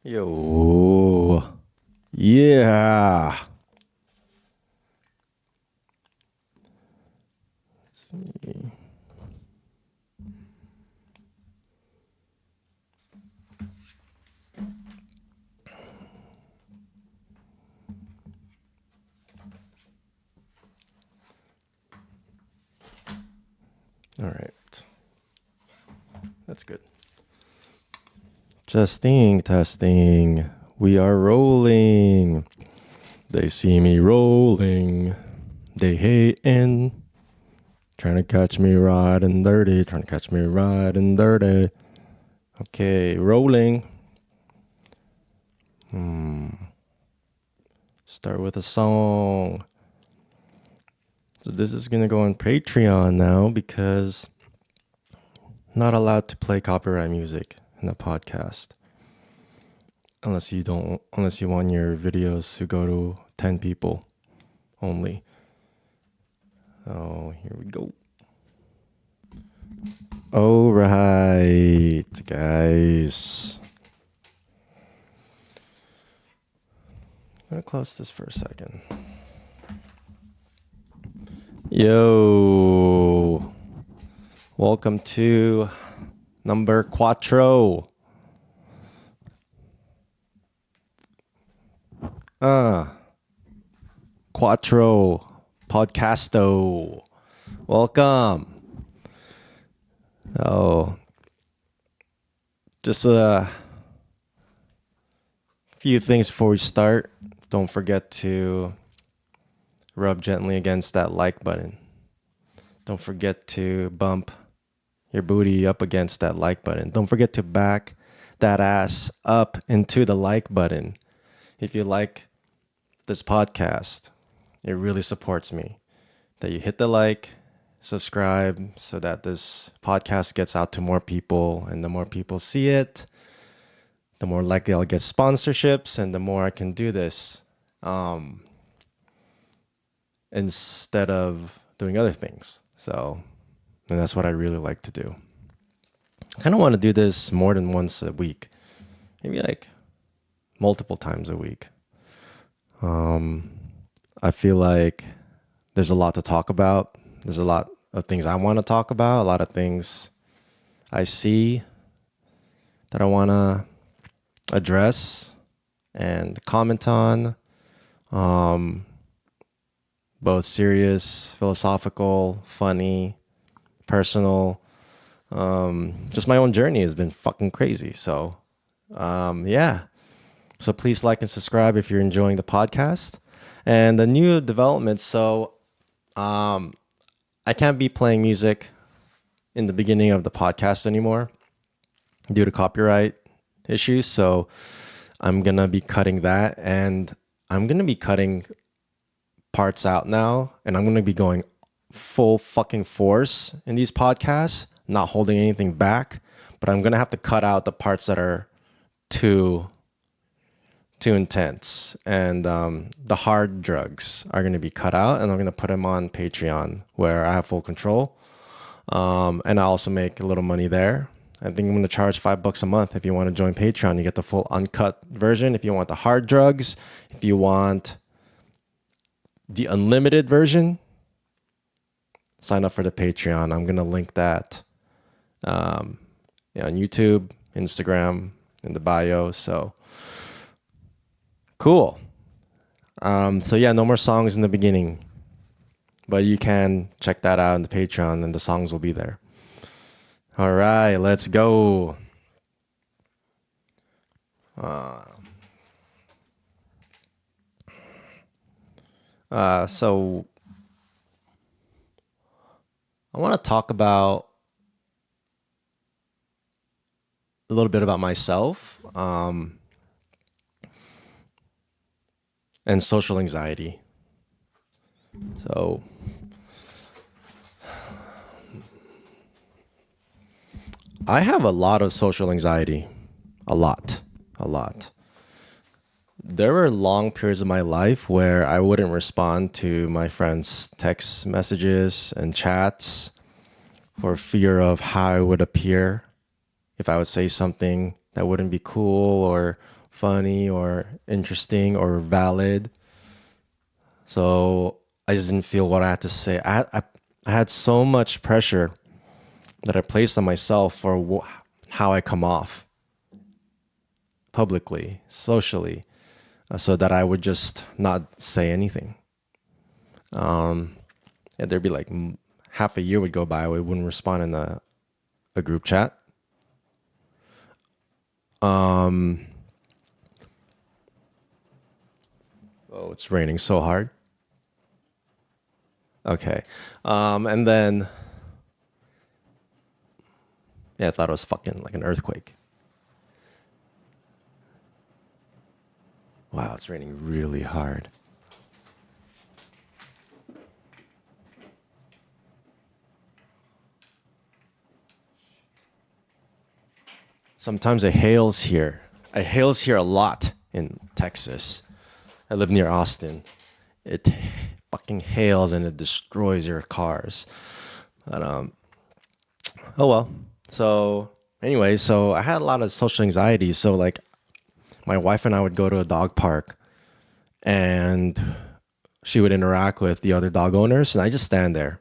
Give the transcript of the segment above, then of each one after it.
Yo. Yeah. Let's see. All right. That's good. Testing. We are rolling. They see me rolling. They hating. Trying to catch me riding dirty. Okay, rolling. Start with a song. So this is going to go on Patreon now because I'm not allowed to play copyright music in the podcast. Unless you want your videos to go to 10 people only. Oh, here we go. All right, guys. I'm going to close this for a second. Yo. Welcome to number cuatro. Cuatro Podcasto. Welcome. Oh, just a few things before we start. Don't forget to rub gently against that like button. Don't forget to bump your booty up against that like button. Don't forget to back that ass up into the like button. If you like this podcast, it really supports me that you hit the like, subscribe, so that this podcast gets out to more people, and the more people see it, the more likely I'll get sponsorships, and the more I can do this instead of doing other things. So, and that's what I really like to do. I kind of want to do this more than once a week, maybe like multiple times a week. I feel like there's a lot to talk about. There's a lot of things I want to talk about, a lot of things I see that I want to address and comment on. Both serious, philosophical, funny, personal. Just my own journey has been fucking crazy. So, yeah. So please like and subscribe if you're enjoying the podcast. And the new developments. So, I can't be playing music in the beginning of the podcast anymore due to copyright issues. So I'm going to be cutting that, and I'm going to be cutting parts out now, and I'm going to be going full fucking force in these podcasts, not holding anything back, but I'm going to have to cut out the parts that are too intense, and the hard drugs are going to be cut out, and I'm going to put them on Patreon where I have full control, and I also make a little money there. I think I'm going to charge $5 a month. If you want to join Patreon, you get the full uncut version. If you want the hard drugs, if you want the unlimited version, sign up for the Patreon. I'm going to link that on YouTube, Instagram, in the bio. So cool. So yeah, no more songs in the beginning, but you can check that out in the Patreon, and the songs will be there. All right, let's go. So I want to talk about a little bit about myself and social anxiety. So I have a lot of social anxiety. A lot. There were long periods of my life where I wouldn't respond to my friends' text messages and chats for fear of how I would appear if I would say something that wouldn't be cool, or funny or interesting or valid. So I just didn't feel what I had to say. I had so much pressure that I placed on myself for how I come off publicly, socially, so that I would just not say anything. And there'd be like half a year would go by, we wouldn't respond in a group chat. Oh, it's raining so hard. Okay. And then, yeah, I thought it was fucking like an earthquake. Wow, it's raining really hard. Sometimes it hails here. It hails here a lot in Texas. I live near Austin. It fucking hails and it destroys your cars. But oh well. So anyway, so I had a lot of social anxiety. So like my wife and I would go to a dog park and she would interact with the other dog owners and I just stand there,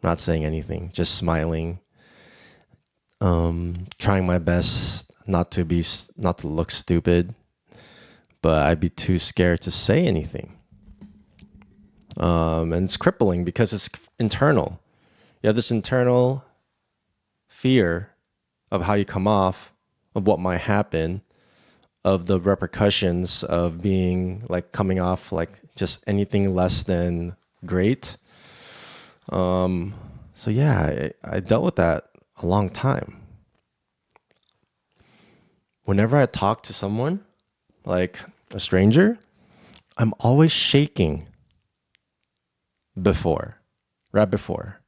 not saying anything, just smiling, trying my best not to look stupid, but I'd be too scared to say anything. And it's crippling because it's internal. You have this internal fear of how you come off, of what might happen, of the repercussions of being like coming off like just anything less than great. So yeah, I dealt with that a long time. Whenever I talk to someone, like a stranger, I'm always shaking right before.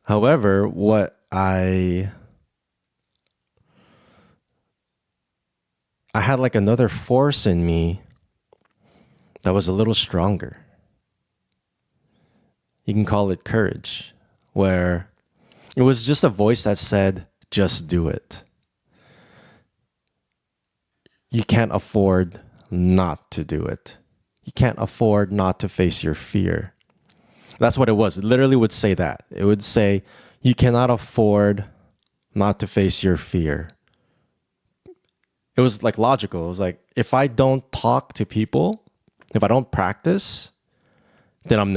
However, what I had like another force in me that was a little stronger. You can call it courage, where it was just a voice that said, just do it. You can't afford not to do it. You can't afford not to face your fear. That's what it was. It literally would say that. It would say, you cannot afford not to face your fear. It was like logical. It was like, if I don't talk to people, if I don't practice, then I'm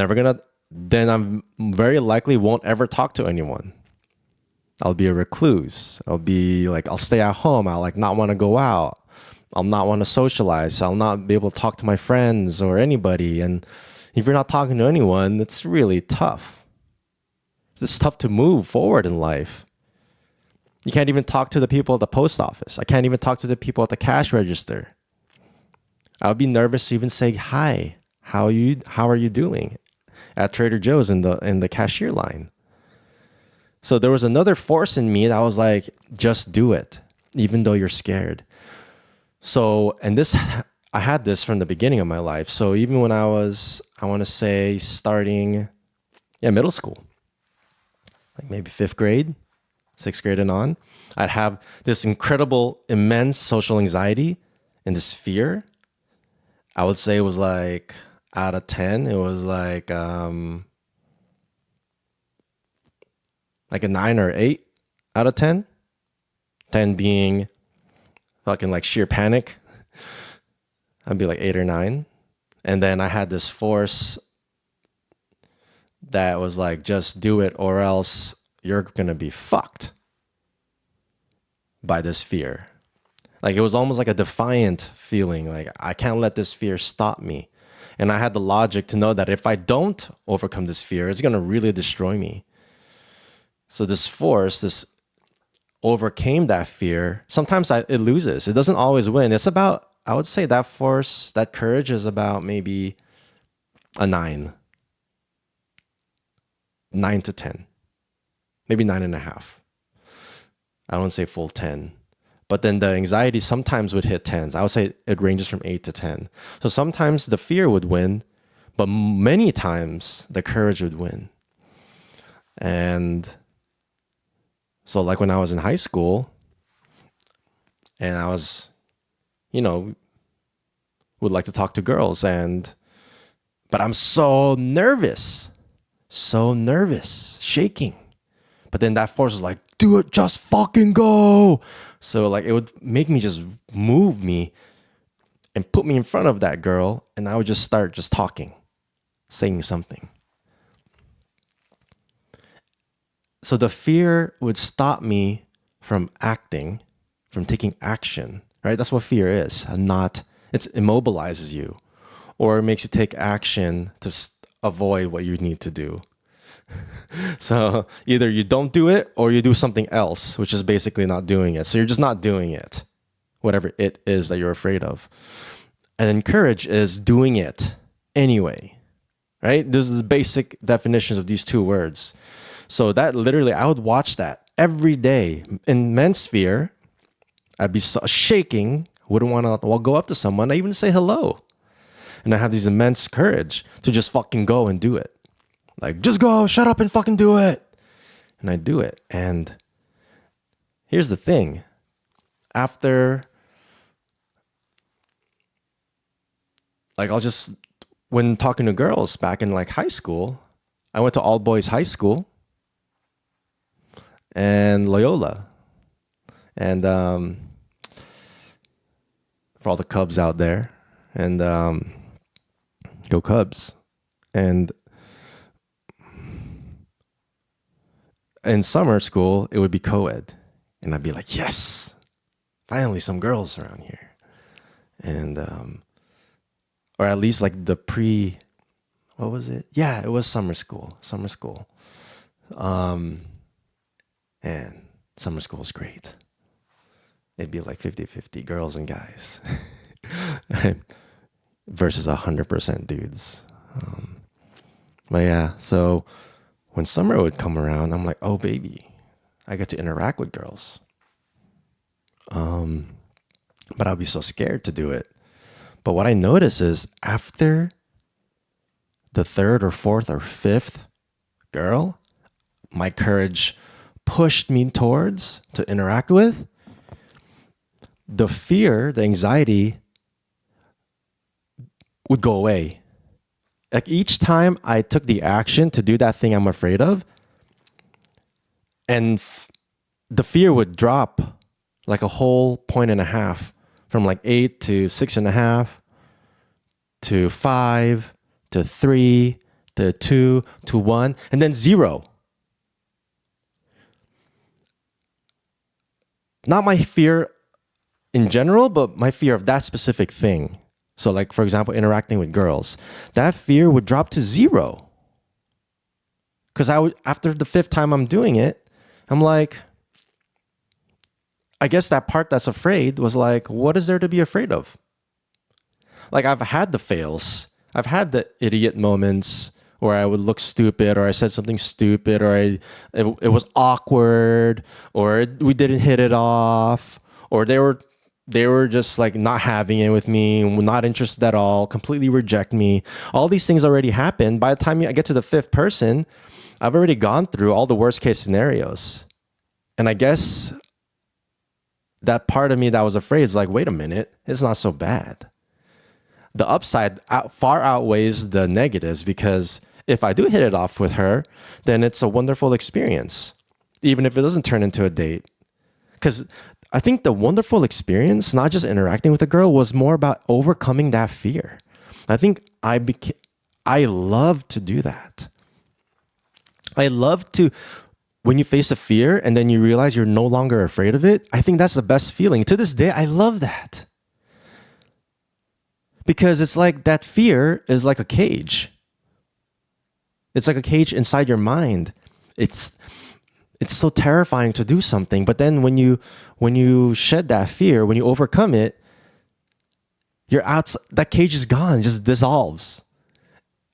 very likely won't ever talk to anyone. I'll be a recluse. I'll stay at home. I'll like not want to go out. I'll not want to socialize. I'll not be able to talk to my friends or anybody. And if you're not talking to anyone, it's really tough. It's tough to move forward in life. You can't even talk to the people at the post office. I can't even talk to the people at the cash register. I would be nervous to even say hi. How are you doing at Trader Joe's in the cashier line? So there was another force in me that was like, just do it, even though you're scared. So, and I had this from the beginning of my life. So even when I was, I want to say starting, middle school, like maybe 5th grade, 6th grade and on, I'd have this incredible, immense social anxiety and this fear. I would say it was like out of 10, it was like a 9 or 8 out of 10. 10 being fucking like sheer panic. I'd be like 8 or 9. And then I had this force that was like, just do it or else you're going to be fucked by this fear. Like it was almost like a defiant feeling. Like I can't let this fear stop me. And I had the logic to know that if I don't overcome this fear, it's going to really destroy me. So this overcame that fear. Sometimes it loses. It doesn't always win. It's about, I would say that force, that courage is about maybe a 9 to 10, maybe 9.5. I don't say full 10, but then the anxiety sometimes would hit 10s. I would say it ranges from 8 to 10. So sometimes the fear would win, but many times the courage would win. And so like when I was in high school, And I was, you know, would like to talk to girls, but I'm so nervous, shaking. But then that force was like, do it, just fucking go. So like it would make me just move me and put me in front of that girl, and I would just start just talking, saying something. So the fear would stop me from acting, from taking action, right? That's what fear is. It immobilizes you, or it makes you take action to avoid what you need to do. So either you don't do it or you do something else, which is basically not doing it. So you're just not doing it, whatever it is that you're afraid of. And then courage is doing it anyway, right? This is the basic definitions of these two words. So that literally, I would watch that every day. In men's fear, I'd be shaking, wouldn't want to go up to someone, I even say hello. And I have these immense courage to just fucking go and do it. Like, just go, shut up and fucking do it. And I do it. And here's the thing. After, like, when talking to girls back in like high school, I went to all boys high school and Loyola. And for all the Cubs out there, and go Cubs. And in summer school, it would be co-ed. And I'd be like, yes, finally some girls around here. And, or at least like what was it? Yeah, it was summer school. And summer school is great. It'd be like 50-50 girls and guys versus 100% dudes. But yeah, so when summer would come around, I'm like, oh baby, I get to interact with girls. But I'd be so scared to do it. But what I notice is after the third or fourth or fifth girl, my courage pushed me towards to interact with, the fear, the anxiety would go away. Like each time I took the action to do that thing I'm afraid of, and the fear would drop like a whole 1.5 from like 8 to 6.5 to 5 to 3 to 2 to 1 and then 0. Not my fear in general, but my fear of that specific thing. So like, for example, interacting with girls, that fear would drop to 0. Because after the 5th time I'm doing it, I'm like, I guess that part that's afraid was like, what is there to be afraid of? Like I've had the fails. I've had the idiot moments where I would look stupid or I said something stupid or it was awkward or we didn't hit it off or they were just like not having it with me, not interested at all, completely reject me. All these things already happened. By the time I get to the 5th person, I've already gone through all the worst case scenarios. And I guess that part of me that was afraid is like, wait a minute, it's not so bad. The upside far outweighs the negatives because if I do hit it off with her, then it's a wonderful experience, even if it doesn't turn into a date. Because I think the wonderful experience, not just interacting with a girl, was more about overcoming that fear. I think I love to do that. I love to, when you face a fear and then you realize you're no longer afraid of it, I think that's the best feeling. To this day, I love that. Because it's like that fear is like a cage. It's like a cage inside your mind. It's so terrifying to do something, but then when you shed that fear, when you overcome it, you're out. That cage is gone, just dissolves,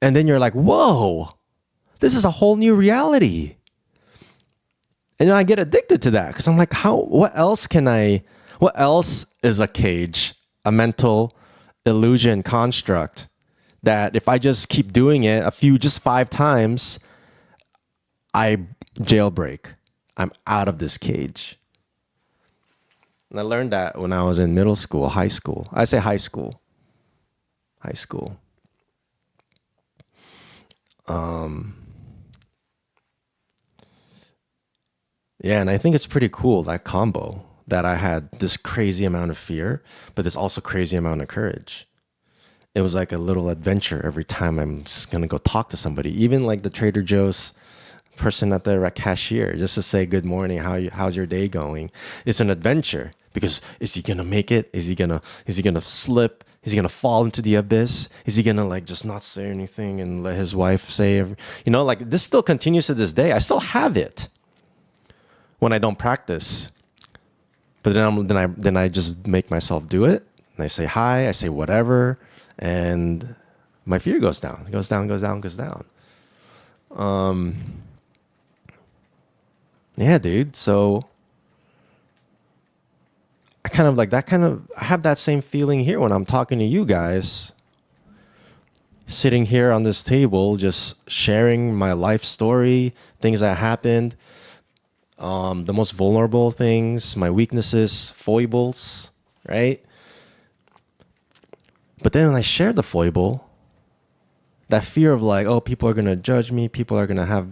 and then you're like, "Whoa, this is a whole new reality." And then I get addicted to that because I'm like, what else is a cage, a mental illusion construct that if I just keep doing it just 5 times, I jailbreak. I'm out of this cage. And I learned that when I was in middle school, high school. I say high school. High school. Yeah, and I think it's pretty cool, that combo, that I had this crazy amount of fear, but this also crazy amount of courage. It was like a little adventure every time I'm just gonna go talk to somebody, even like the Trader Joe's person at the cashier, just to say good morning, how's your day going? It's an adventure because is he gonna make it? Is he gonna slip? Is he gonna fall into the abyss? Is he gonna like just not say anything and let his wife say, like this still continues to this day. I still have it when I don't practice, but then I just make myself do it, and I say hi, I say whatever, and my fear goes down, goes down, goes down, goes down. Yeah, dude. So I kind of like that I have that same feeling here when I'm talking to you guys, sitting here on this table, just sharing my life story, things that happened, the most vulnerable things, my weaknesses, foibles, right? But then when I share the foible, that fear of like, oh, people are going to judge me, people are going to have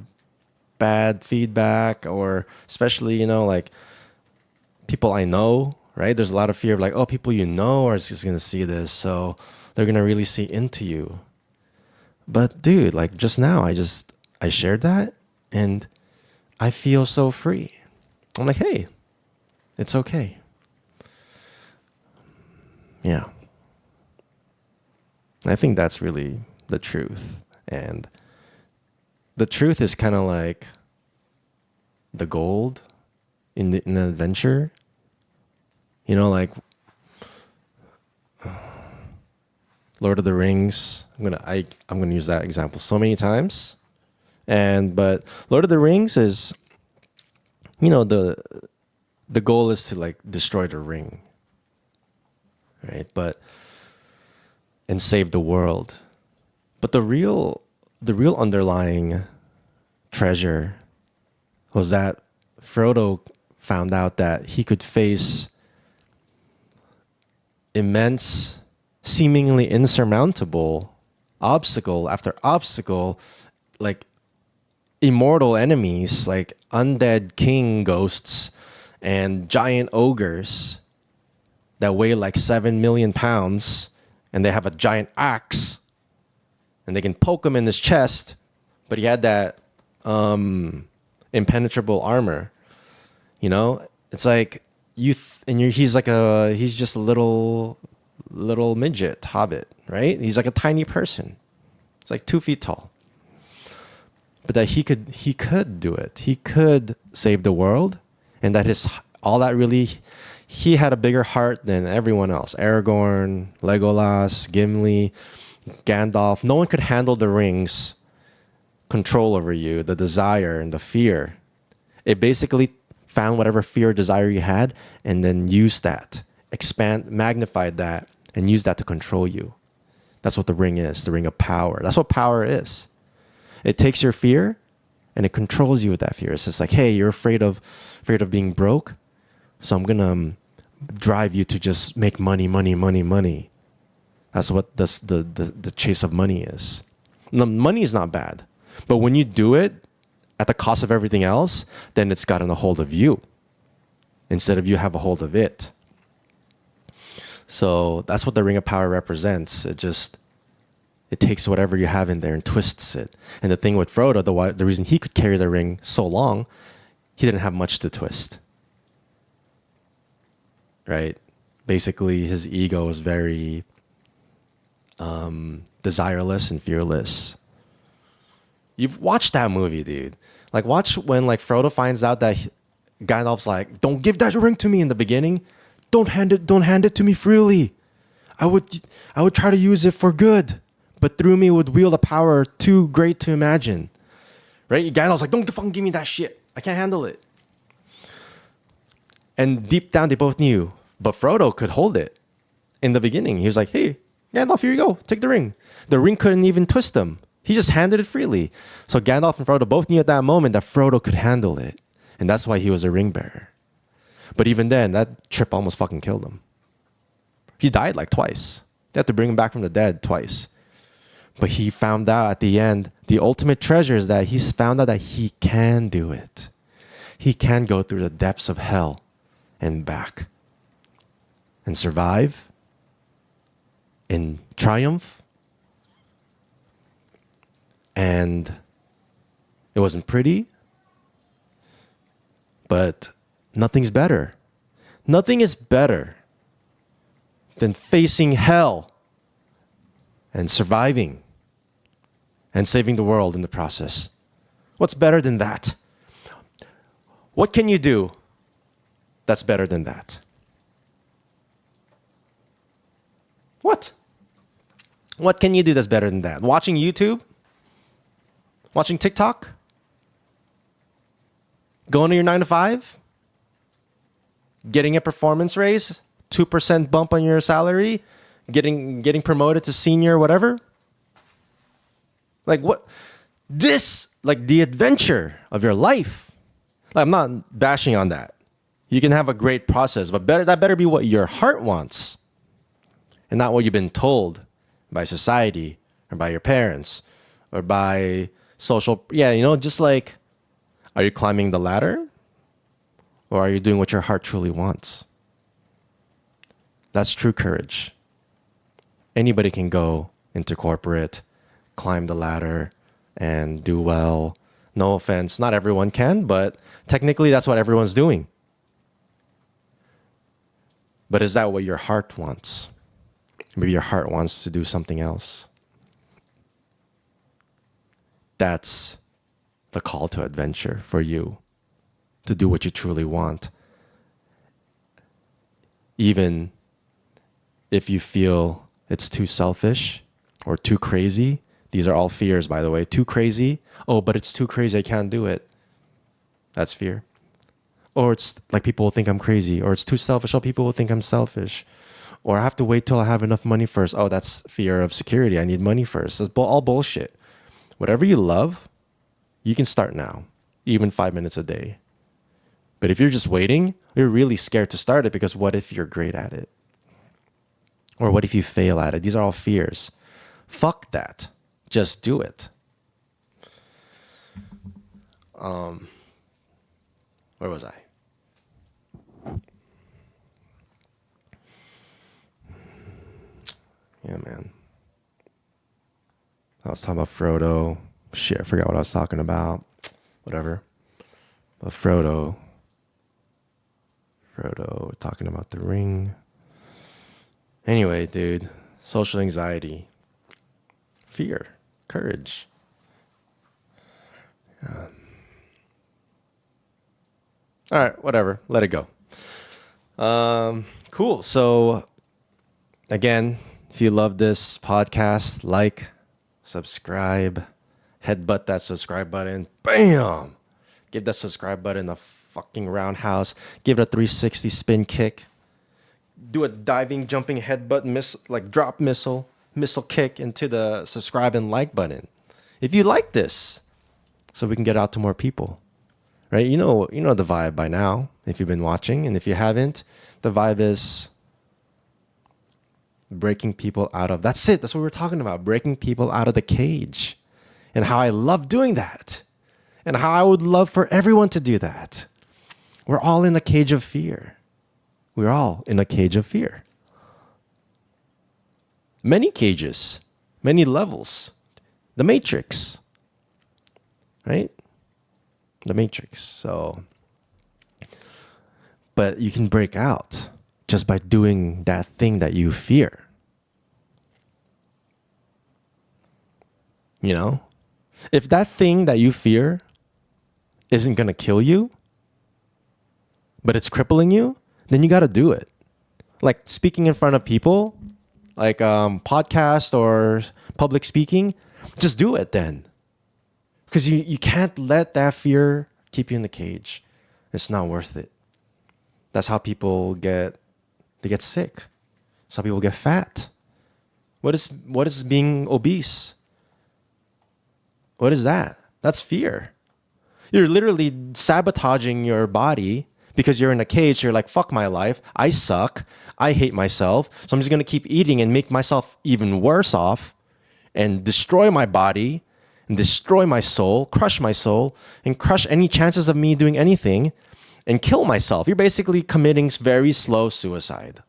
bad feedback, or especially, like people I know, right? There's a lot of fear of like, oh, people you know are just going to see this, so they're going to really see into you. But dude, like just now, I shared that and I feel so free. I'm like, hey, it's okay. Yeah. I think that's really the truth. And the truth is kind of like the gold in an adventure. Like Lord of the Rings. I'm gonna use that example so many times. But Lord of the Rings is, the goal is to like destroy the ring, right? And save the world. But the real underlying treasure was that Frodo found out that he could face immense, seemingly insurmountable obstacle after obstacle, like immortal enemies, like undead king ghosts and giant ogres that weigh like 7 million pounds, and they have a giant axe and they can poke him in his chest, but he had that impenetrable armor. It's like he's just a little midget hobbit, right? He's like a tiny person. It's like 2 feet tall. But that he could do it. He could save the world, and that he had a bigger heart than everyone else. Aragorn, Legolas, Gimli, Gandalf. No one could handle the ring's control over you, the desire and the fear. It basically found whatever fear or desire you had and then used that, magnified that, and used that to control you. That's what the ring is, the ring of power. That's what power is. It takes your fear and it controls you with that fear. It's just like, hey, you're afraid of being broke, so I'm gonna drive you to just make money, money, money, money. That's what the chase of money is. The money is not bad, but when you do it at the cost of everything else, then it's gotten a hold of you instead of you have a hold of it. So that's what the ring of power represents. It takes whatever you have in there and twists it. And the thing with Frodo, the reason he could carry the ring so long, he didn't have much to twist. Right? Basically, his ego was very desireless and fearless. You've watched that movie, dude. Like, watch when like Frodo finds out that Gandalf's like, "Don't give that ring to me" in the beginning. Don't hand it to me freely. I would try to use it for good, but through me would wield a power too great to imagine. Right? Gandalf's like, "Don't fucking give me that shit. I can't handle it." And deep down, they both knew. But Frodo could hold it. In the beginning, he was like, "Hey, Gandalf, here you go. Take the ring." The ring couldn't even twist him. He just handed it freely. So Gandalf and Frodo both knew at that moment that Frodo could handle it. And that's why he was a ring bearer. But even then, that trip almost fucking killed him. He died like twice. They had to bring him back from the dead twice. But he found out at the end, the ultimate treasure is that he's found out that he can do it. He can go through the depths of hell and back and survive in triumph. And it wasn't pretty, but nothing's better. Nothing is better than facing hell and surviving and saving the world in the process. What's better than that? What can you do that's better than that? What? What can you do that's better than that? Watching YouTube? Watching TikTok? Going to your 9 to 5? Getting a performance raise? 2% bump on your salary? Getting promoted to senior, whatever? Like what? This, like the adventure of your life. Like, I'm not bashing on that. You can have a great process, but that better be what your heart wants and not what you've been told by society or by your parents or by social. Yeah, just like, are you climbing the ladder or are you doing what your heart truly wants? That's true courage. Anybody can go into corporate, climb the ladder, and do well. No offense, not everyone can, but technically that's what everyone's doing. But is that what your heart wants? Maybe your heart wants to do something else. That's the call to adventure for you, to do what you truly want. Even if you feel it's too selfish or too crazy. These are all fears, by the way. Too crazy. Oh, but it's too crazy. I can't do it. That's fear. Or it's like people will think I'm crazy. Or it's too selfish. Oh, people will think I'm selfish. Or I have to wait till I have enough money first. Oh, that's fear of security. I need money first. That's all bullshit. Whatever you love, you can start now. Even 5 minutes a day. But if you're just waiting, you're really scared to start it because what if you're great at it? Or what if you fail at it? These are all fears. Fuck that. Just do it. Where was I? Yeah, man. I was talking about Frodo. Shit, I forgot what I was talking about. Whatever. But Frodo, talking about the ring. Anyway, dude, social anxiety, fear, courage. Yeah. All right, whatever. Let it go. Cool. So, again, if you love this podcast, like, subscribe, headbutt that subscribe button. Bam! Give that subscribe button a fucking roundhouse. Give it a 360 spin kick. Do a diving, jumping headbutt, like drop missile kick into the subscribe and like button. If you like this, so we can get out to more people, right? You know the vibe by now, if you've been watching. And if you haven't, the vibe is breaking people out of, that's it. That's what we're talking about. Breaking people out of the cage and how I love doing that and how I would love for everyone to do that. We're all in a cage of fear. We're all in a cage of fear. Many cages, many levels. The Matrix, right? The Matrix. So, but you can break out just by doing that thing that you fear. You know? If that thing that you fear isn't going to kill you, but it's crippling you, then you got to do it. Like speaking in front of people, like podcast or public speaking, just do it then. Because you can't let that fear keep you in the cage. It's not worth it. That's how people get sick. Some people get fat. What is being obese? What is that? That's fear. You're literally sabotaging your body because you're in a cage. You're like, fuck my life. I suck. I hate myself. So I'm just going to keep eating and make myself even worse off and destroy my body and destroy my soul, and crush any chances of me doing anything and kill myself. You're basically committing very slow suicide.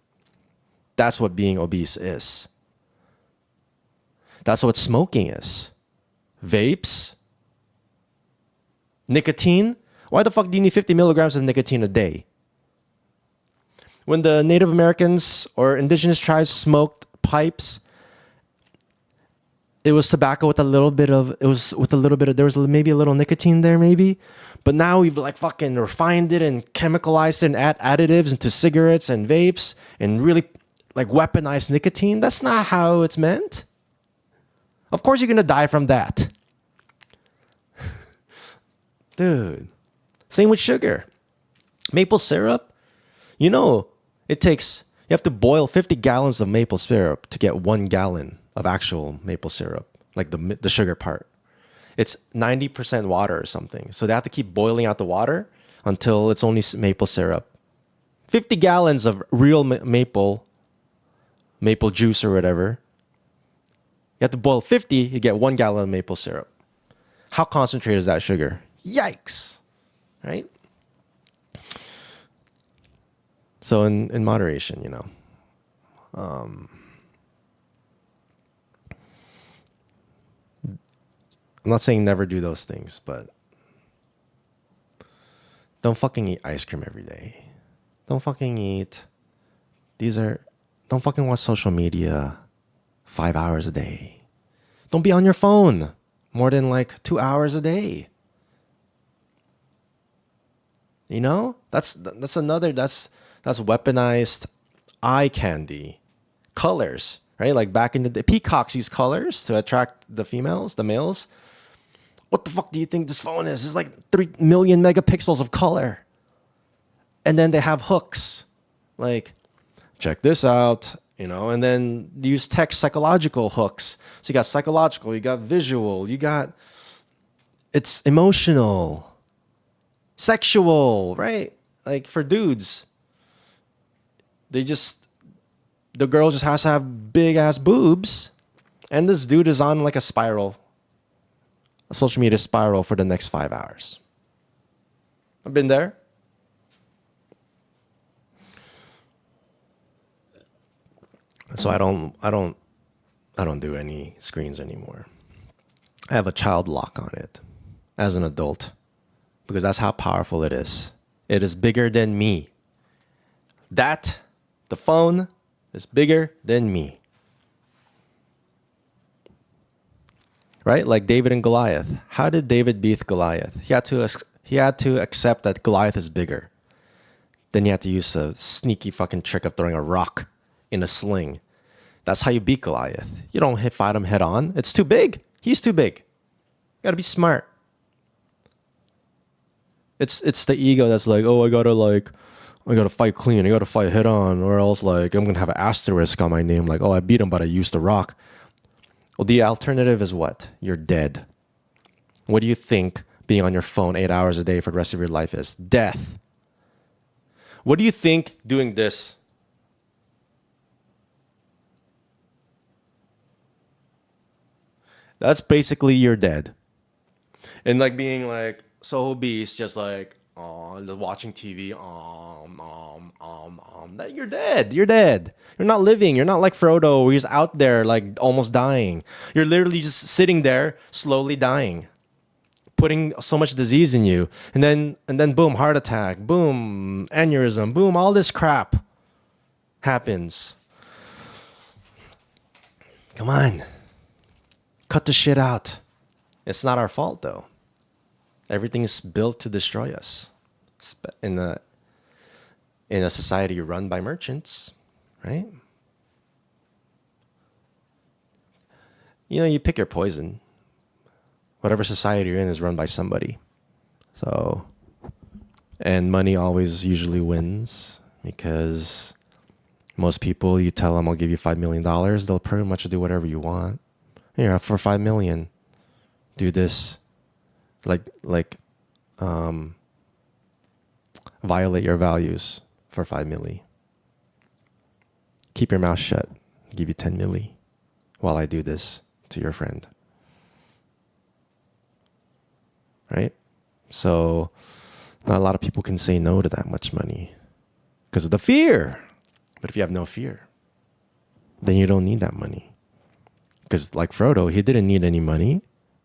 That's what being obese is. That's what smoking is. Vapes, nicotine. Why the fuck do you need 50 milligrams of nicotine a day? When the Native Americans or indigenous tribes smoked pipes, it was tobacco with a little bit of, there was maybe a little nicotine there maybe. But now we've like fucking refined it and chemicalized it and add additives into cigarettes and vapes and really like weaponized nicotine. That's not how it's meant. Of course you're going to die from that. Dude. Same with sugar. Maple syrup. You know, you have to boil 50 gallons of maple syrup to get 1 gallon of actual maple syrup, like the sugar part. It's 90% water or something. So they have to keep boiling out the water until it's only maple syrup. 50 gallons of real maple juice or whatever. You have to boil 50, you get 1 gallon of maple syrup. How concentrated is that sugar? Yikes. Right? So in moderation, you know. I'm not saying never do those things, but don't fucking eat ice cream every day. Don't fucking don't fucking watch social media 5 hours a day. Don't be on your phone more than like 2 hours a day. You know? That's weaponized eye candy. Colors, right? Like back in the day, peacocks use colors to attract the females, the males. What the fuck do you think this phone is? It's like 3 million megapixels of color. And then they have hooks. Like, check this out, you know, and then use text psychological hooks. So you got psychological, you got visual, it's emotional, sexual, right? Like for dudes, the girl just has to have big ass boobs, and this dude is on like a social media spiral for the next 5 hours. I've been there. So I don't do any screens anymore. I have a child lock on it as an adult because that's how powerful it is. It is bigger than me. The phone is bigger than me. Right? Like David and Goliath. How did David beat Goliath? He had to accept that Goliath is bigger. Then he had to use a sneaky fucking trick of throwing a rock in a sling. That's how you beat Goliath. You don't fight him head on. It's too big. He's too big. You gotta be smart. It's the ego that's like, oh, I gotta fight clean. I gotta fight head on, or else like I'm gonna have an asterisk on my name. Like, oh, I beat him, but I used the rock. Well, the alternative is what? You're dead. What do you think being on your phone 8 hours a day for the rest of your life is? Death. What do you think doing this? That's basically you're dead. And like being like so obese, just like watching TV, that you're dead. You're dead. You're not living. You're not like Frodo, where he's out there like almost dying. You're literally just sitting there, slowly dying, putting so much disease in you, and then boom, heart attack, boom, aneurysm, boom, all this crap happens. Come on. Cut the shit out. It's not our fault, though. Everything is built to destroy us. In a society run by merchants, right? You know, you pick your poison. Whatever society you're in is run by somebody. So, and money always usually wins because most people, you tell them, I'll give you $5 million, they'll pretty much do whatever you want. Here, for $5 million, do this. violate your values for 5 milli. Keep your mouth shut. I'll give you 10 milli while I do this to your friend. Right? So not a lot of people can say no to that much money because of the fear. But if you have no fear, then you don't need that money. Because like Frodo, he didn't need any money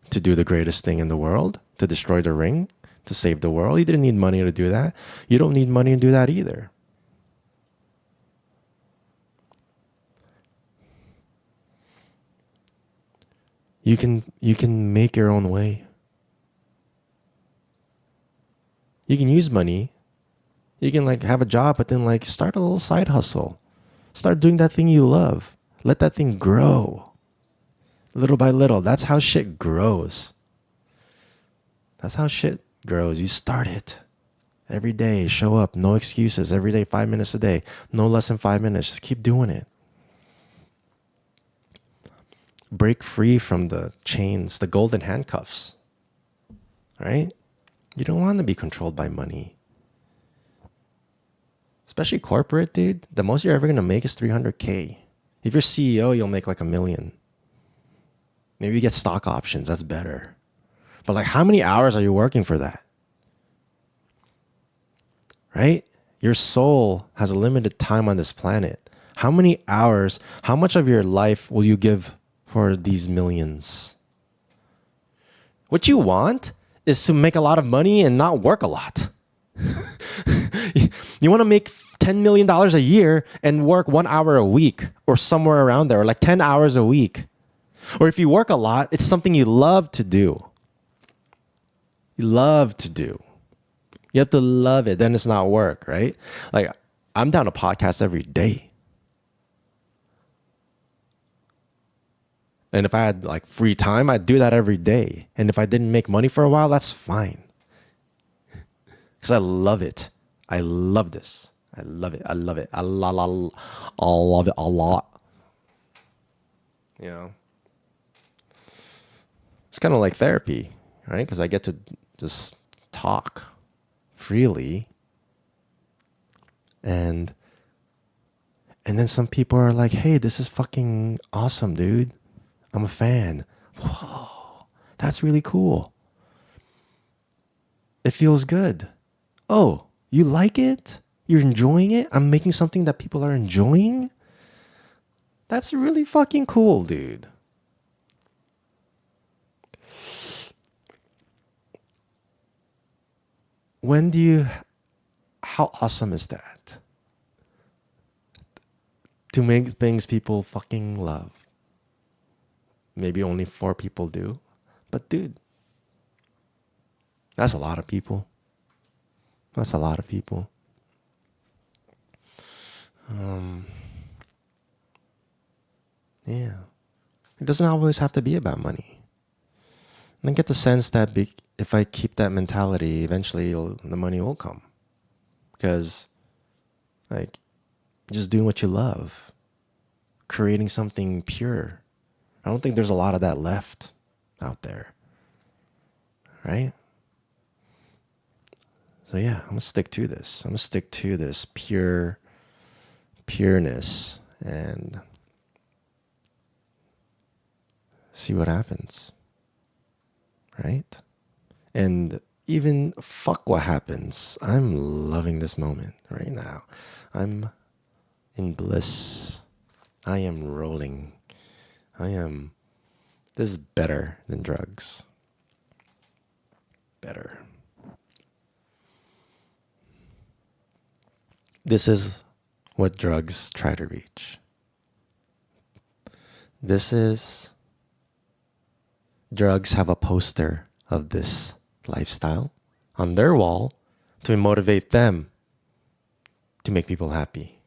to do the greatest thing in the world, to destroy the ring, to save the world. He didn't need money to do that. You don't need money to do that either. You can make your own way. You can use money. You can like have a job, but then like start a little side hustle. Start doing that thing you love. Let that thing grow. Little by little. That's how shit grows. That's how shit grows. You start it. Every day, show up. No excuses. Every day, 5 minutes a day. No less than 5 minutes. Just keep doing it. Break free from the chains, the golden handcuffs. Right? You don't want to be controlled by money. Especially corporate, dude. The most you're ever going to make is 300K. If you're CEO, you'll make like $1 million. Maybe you get stock options. That's better. But like, how many hours are you working for that? Right? Your soul has a limited time on this planet. How many hours, how much of your life will you give for these millions? What you want is to make a lot of money and not work a lot. You want to make $10 million a year and work 1 hour a week or somewhere around there, or like 10 hours a week. Or if you work a lot, it's something you love to do. You love to do. You have to love it. Then it's not work, right? Like, I'm down to podcast every day. And if I had like free time, I'd do that every day. And if I didn't make money for a while, that's fine. Because I love it. I love this. I love it. I love it. I love it a lot. You know? It's kind of like therapy, right? Because I get to just talk freely. And then some people are like, hey, this is fucking awesome, dude. I'm a fan. Whoa, that's really cool. It feels good. Oh, you like it? You're enjoying it? I'm making something that people are enjoying? That's really fucking cool, dude. How awesome is that? To make things people fucking love. Maybe only 4 people do. But dude, that's a lot of people. That's a lot of people. Yeah. It doesn't always have to be about money. And I get the sense that if I keep that mentality, eventually the money will come. Because, like, just doing what you love, creating something pure. I don't think there's a lot of that left out there. Right? So yeah, I'm going to stick to this. I'm going to stick to this pureness and see what happens. Right? And even fuck what happens. I'm loving this moment right now. I'm in bliss. I am rolling. This is better than drugs. Better. This is what drugs try to reach. Drugs have a poster of this lifestyle on their wall to motivate them to make people happy.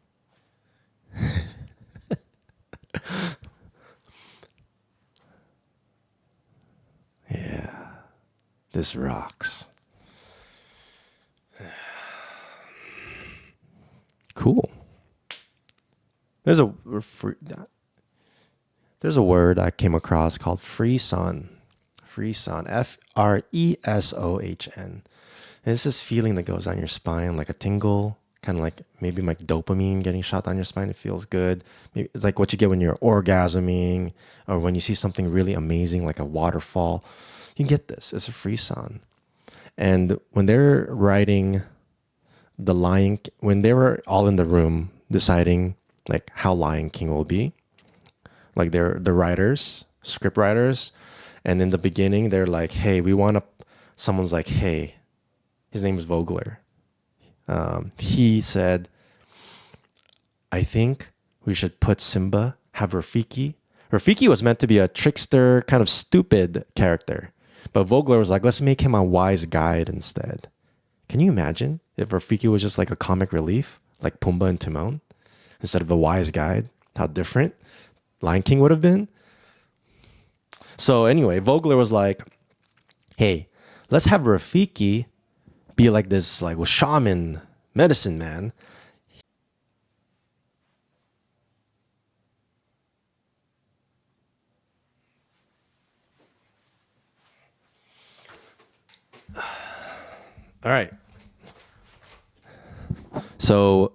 Yeah, this rocks. Cool. There's a word I came across called frisson. Frisson. Freson. And it's this feeling that goes down your spine, like a tingle, kind of like maybe like dopamine getting shot down your spine. It feels good. Maybe it's like what you get when you're orgasming or when you see something really amazing, like a waterfall. You get this. It's a frisson. And when they're writing when they were all in the room deciding like how Lion King will be, like they're the writers, script writers, and in the beginning they're like, "Hey, we want to." Someone's like, "Hey," his name is Vogler. He said, "I think we should put Simba, have Rafiki." Rafiki was meant to be a trickster, kind of stupid character, but Vogler was like, "Let's make him a wise guide instead." Can you imagine if Rafiki was just like a comic relief, like Pumbaa and Timon, instead of a wise guide? How different Lion King would have been. So anyway, Vogler was like, "Hey, let's have Rafiki be like this, like shaman, medicine man." All right. So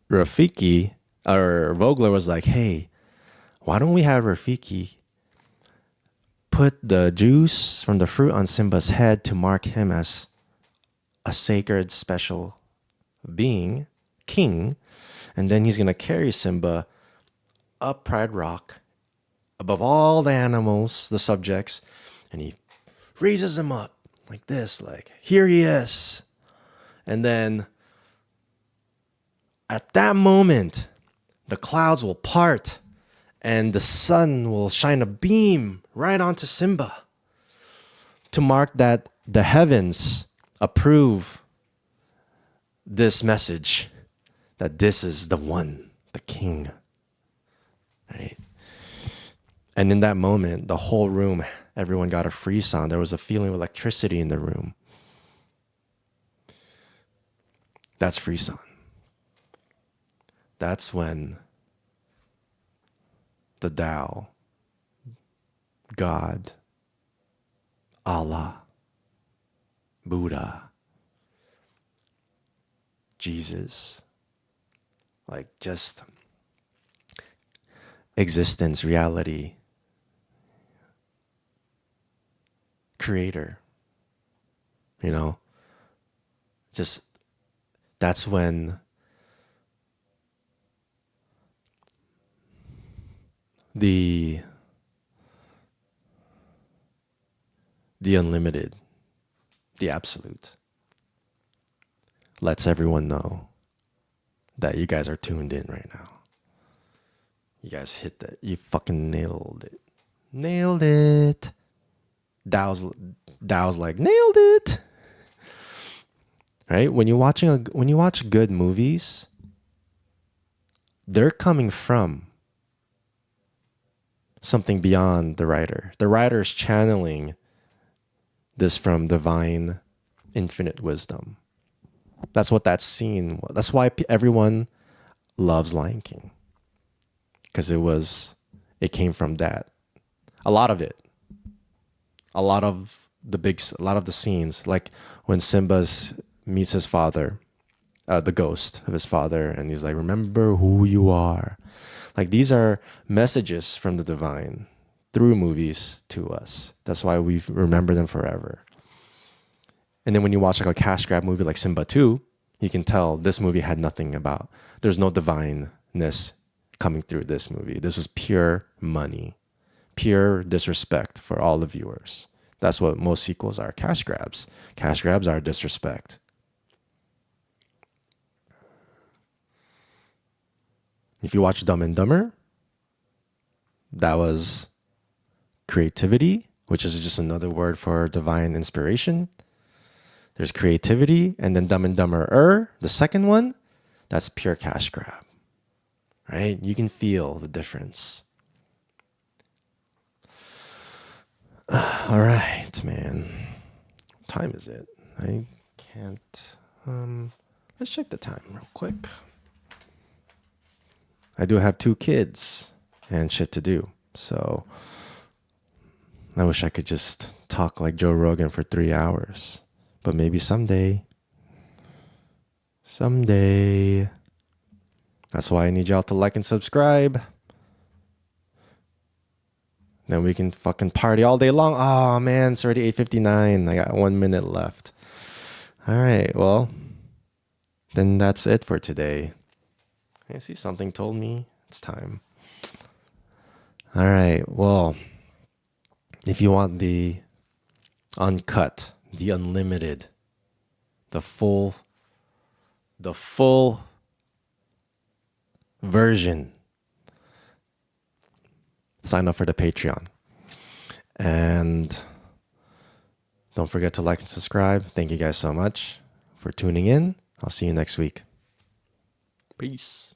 Rafiki or Vogler was like, "Hey, why don't we have Rafiki put the juice from the fruit on Simba's head to mark him as a sacred, special being, king, and then he's gonna carry Simba up Pride Rock above all the animals, the subjects, and he raises him up like this, like, here he is." And then at that moment, the clouds will part and the sun will shine a beam right onto Simba to mark that the heavens approve this message that this is the one, the king, right? And in that moment, the whole room, everyone got a frisson. There was a feeling of electricity in the room. That's frisson. That's when the Tao, God, Allah, Buddha, Jesus, like just existence, reality, creator, you know, just that's when the unlimited, the absolute lets everyone know that you guys are tuned in right now. You guys hit that. You fucking nailed it. Nailed it. Dow's like nailed it. Right? When you watch good movies, they're coming from something beyond the writer. The writer is channeling this from divine infinite wisdom. That's what that scene was. That's why everyone loves Lion King. Because it came from that. A lot of it. A lot of the scenes, like when Simba meets his father, the ghost of his father, and he's like, "Remember who you are." Like these are messages from the divine through movies to us. That's why we remember them forever. And then when you watch like a cash grab movie like Simba 2, you can tell this movie had nothing about, there's no divineness coming through this movie. This was pure money, pure disrespect for all the viewers. That's what most sequels are, cash grabs. Cash grabs are disrespect. If you watch Dumb and Dumber, that was creativity, which is just another word for divine inspiration. There's creativity, and then Dumb and Dumber, the second one, that's pure cash grab, right? You can feel the difference. All right, man. What time is it? I can't. Let's check the time real quick. I do have 2 kids and shit to do, so I wish I could just talk like Joe Rogan for 3 hours. But maybe someday. Someday. That's why I need y'all to like and subscribe. Then we can fucking party all day long. Oh man, it's already 8:59. I got 1 minute left. All right, well, then that's it for today. I see something told me it's time. All right, well, if you want the uncut, the unlimited, the full version, sign up for the Patreon. And don't forget to like and subscribe. Thank you guys so much for tuning in. I'll see you next week. Peace.